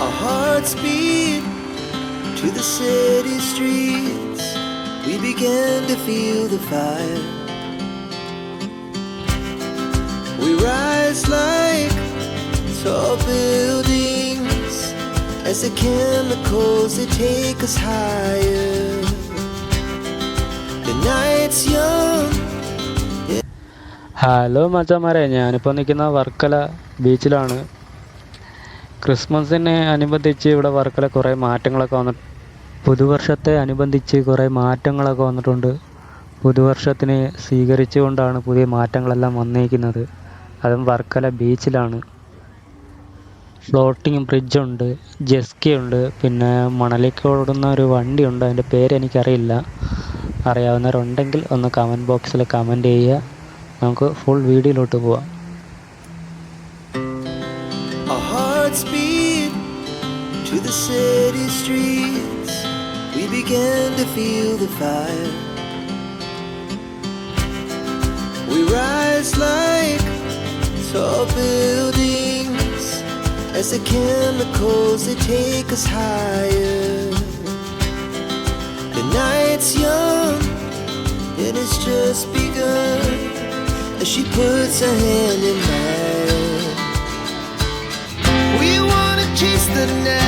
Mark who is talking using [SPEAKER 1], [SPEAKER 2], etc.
[SPEAKER 1] Our hearts beat to the city streets. We began to feel the fire. We rise like tall buildings as the chemicals they take us higher. The night's young.
[SPEAKER 2] Hello മച്ചാമാരെ, ഞാനിപ്പോൾ നിൽക്കുന്ന വർക്കല ബീച്ചിലാണ്. ക്രിസ്മസിനെ അനുബന്ധിച്ച് ഇവിടെ വർക്കല കുറേ മാറ്റങ്ങളൊക്കെ പുതുവർഷത്തെ അനുബന്ധിച്ച് കുറേ മാറ്റങ്ങളൊക്കെ വന്നിട്ടുണ്ട്. പുതുവർഷത്തിന് സ്വീകരിച്ചുകൊണ്ടാണ് പുതിയ മാറ്റങ്ങളെല്ലാം വന്നിരിക്കുന്നത്. അതും വർക്കല ബീച്ചിലാണ്. ഫ്ലോട്ടിങ് ബ്രിഡ്ജുണ്ട്, ജെസ്കിയുണ്ട്, പിന്നെ മണലിലേക്ക് ഓടുന്ന ഒരു വണ്ടിയുണ്ട്. അതിൻ്റെ പേരെനിക്കറിയില്ല. അറിയാവുന്നവരുണ്ടെങ്കിൽ ഒന്ന് കമൻറ്റ് ബോക്സിൽ കമൻറ്റ് ചെയ്യുക. നമുക്ക് ഫുൾ വീഡിയോയിലോട്ട് പോവാം.
[SPEAKER 1] Our hearts beat to the city streets. We began to feel the fire. We rise like tall buildings as the chemicals they take us higher. The night's young and it's just begun as she puts her hand in mine. We wanna chase the night.